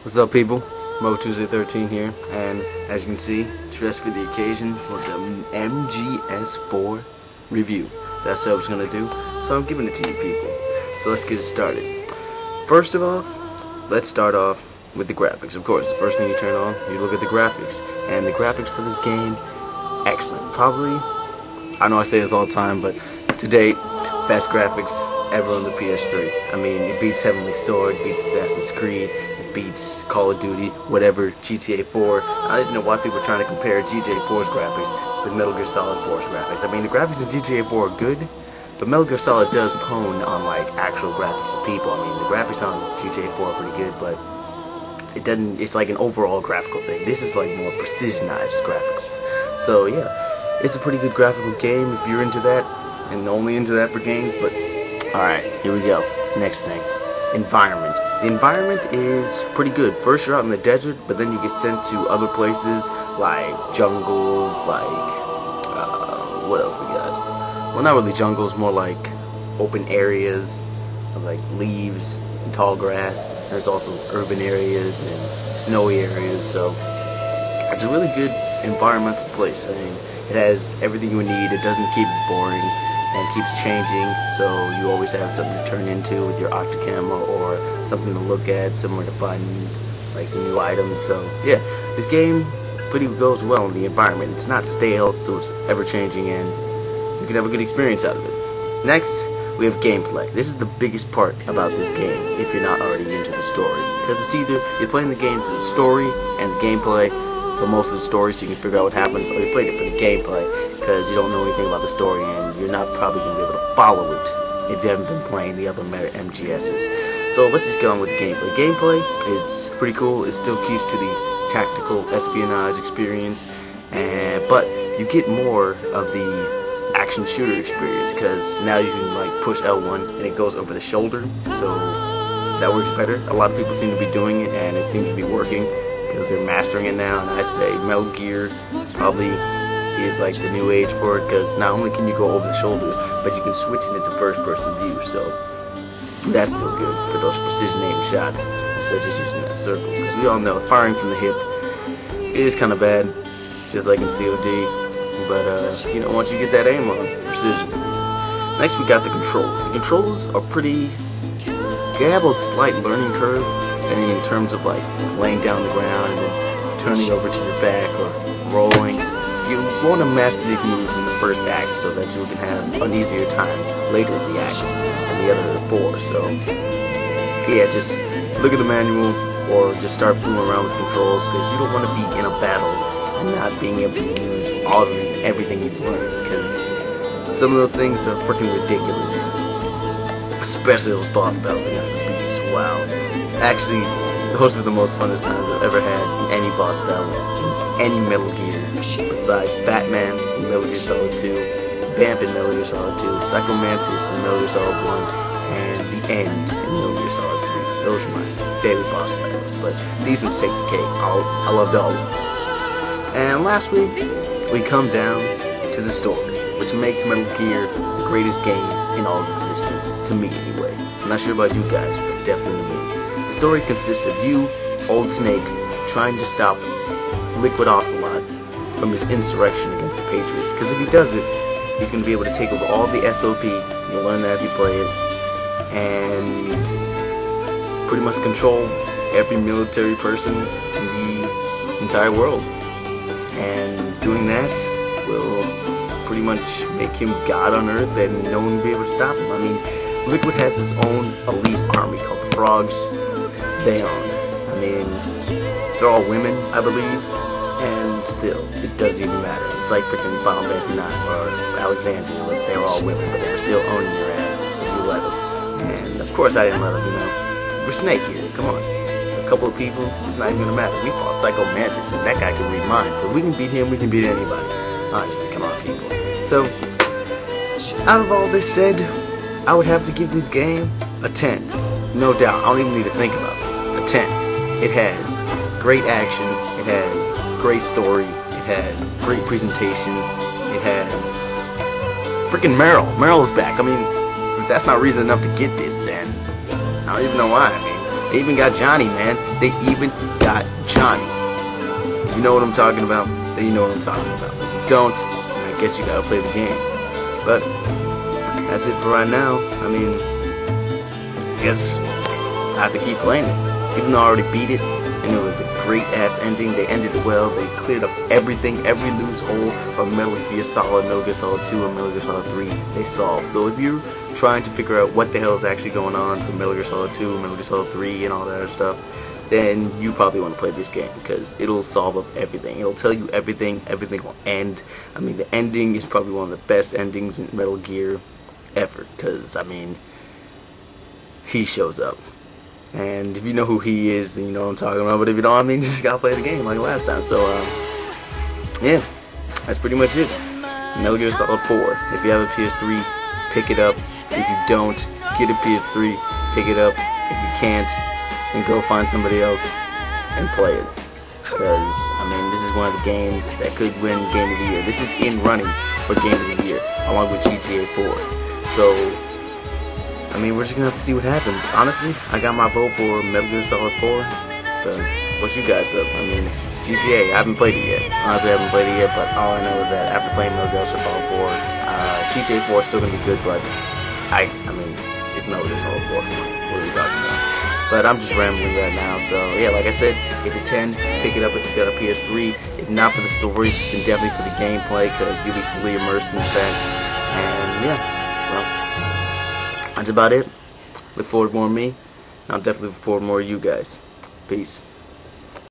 What's up, people? Mo Tuesday 13 here, and as you can see, dressed for the occasion for the MGS4 review. That's what I was gonna do, so I'm giving it to you people. So let's get it started. First of all, let's start off with the graphics. Of course, the first thing you turn on, you look at the graphics, and the graphics for this game, excellent. Probably, I know I say this all the time, but to date, best graphics ever on the PS3. I mean, it beats Heavenly Sword, beats Assassin's Creed, it beats Call of Duty, whatever, GTA 4. I didn't know why people were trying to compare GTA 4's graphics with Metal Gear Solid 4's graphics. I mean, the graphics in GTA 4 are good, but Metal Gear Solid does hone on, like, actual graphics of people. I mean, the graphics on GTA 4 are pretty good, but it doesn't, it's like an overall graphical thing. This is, like, more precisionized graphics. So, yeah, it's a pretty good graphical game if you're into that, and only into that for games, but alright, here we go. Next thing. Environment. The environment is pretty good. First you're out in the desert, but then you get sent to other places like jungles, like what else we got? Well, not really jungles, more like open areas of like leaves and tall grass. There's also urban areas and snowy areas, so it's a really good environmental place. I mean, it has everything you need. It doesn't keep it boring, and keeps changing, so you always have something to turn into with your Octocam, or something to look at, somewhere to find like some new items. So yeah, this game pretty goes well in the environment. It's not stale, so it's ever changing, and you can have a good experience out of it. Next, we have gameplay. This is the biggest part about this game if you're not already into the story, because it's either you're playing the game for the story and the gameplay, for most of the story so you can figure out what happens, or you played it for the gameplay because you don't know anything about the story and you're not probably going to be able to follow it if you haven't been playing the other MGSs. So let's just get on with the gameplay. Gameplay, it's pretty cool. It still keeps to the tactical espionage experience, but you get more of the action shooter experience because now you can like push L1 and it goes over the shoulder, so that works better. A lot of people seem to be doing it and it seems to be working, because they're mastering it now, and I'd say Metal Gear probably is like the new age for it, because not only can you go over the shoulder, but you can switch it into first-person view, so that's still good for those precision aim shots instead of just using that circle, because we all know firing from the hip it is kind of bad, just like in COD, but you know, once you get that aim on, precision. Next we got the controls. The controls are pretty, they have a slight learning curve, and in terms of like laying down the ground and then turning over to your back or rolling, you want to master these moves in the first act so that you can have an easier time later in the acts and the other four. So yeah, just look at the manual or just start fooling around with controls, because you don't want to be in a battle and not being able to use everything you've learned, because some of those things are freaking ridiculous. Especially those boss battles against the beast. Wow. Actually, those were the most funnest times I've ever had in any boss battle, in any Metal Gear, besides Batman in Metal Gear Solid 2, Vamp in Metal Gear Solid 2, Psycho Mantis in Metal Gear Solid 1, and The End in Metal Gear Solid 3. Those were my favorite boss battles, but these ones take the cake. I loved all of them. And last week, we come down to the story, which makes Metal Gear the greatest game in all of existence, to me anyway. I'm not sure about you guys, but definitely to me. The story consists of you, Old Snake, trying to stop Liquid Ocelot from his insurrection against the Patriots, because if he does it, he's going to be able to take over all the SOP. You'll learn that if you play it, and pretty much control every military person in the entire world. And doing that will pretty much make him God on Earth, and no one will be able to stop him. I mean, Liquid has his own elite army called the Frogs. I mean, they're all women, I believe, and still, it doesn't even matter. It's like freaking Final Fantasy IX or Alexandria, like they were all women, but they were still owning your ass if you let them. And of course I didn't let them, you know. We're Snake here, come on. A couple of people, it's not even gonna matter. We fought Psycho Mantis, and that guy can read minds, so we can beat him, we can beat anybody. Honestly, come on, people. So, out of all this said, I would have to give this game a 10. No doubt. I don't even need to think about this. A 10. It has great action. It has great story. It has great presentation. It has freaking Meryl. Meryl is back. I mean, if that's not reason enough to get this, then I don't even know why. I mean, They even got Johnny, man. They even got Johnny. You know what I'm talking about? Then you know what I'm talking about. If you don't, I guess you gotta play the game. But that's it for right now. I mean, I guess I have to keep playing it. Even though I already beat it, and it was a great ass ending. They ended it well. They cleared up everything, every loose hole from Metal Gear Solid, Metal Gear Solid 2, and Metal Gear Solid 3. They solved. So if you're trying to figure out what the hell is actually going on from Metal Gear Solid 2, Metal Gear Solid 3, and all that other stuff, then you probably want to play this game because it'll solve up everything. It'll tell you everything. Everything will end. I mean, the ending is probably one of the best endings in Metal Gear ever because, I mean, he shows up. And if you know who he is, then you know what I'm talking about. But if you don't, I mean, you just gotta play the game like last time. So, yeah, that's pretty much it. Metal Gear Solid 4. If you have a PS3, pick it up. If you don't, get a PS3, pick it up. If you can't, then go find somebody else and play it. Because, I mean, this is one of the games that could win Game of the Year. This is in running for Game of the Year, along with GTA 4. So, I mean, we're just gonna have to see what happens. Honestly, I got my vote for Metal Gear Solid 4. But what you guys up? I mean, GTA, I haven't played it yet. Honestly, I haven't played it yet, but all I know is that after playing Metal Gear Solid 4, GTA 4 is still gonna be good, but I mean, it's Metal Gear Solid 4. What are we talking about? But I'm just rambling right now, so yeah, like I said, it's a 10. Pick it up if you got a PS3. If not for the story, then definitely for the gameplay, because you'll be fully immersed in that. And yeah, well, that's about it. Look forward to more of me. I'll definitely look forward to more of you guys. Peace.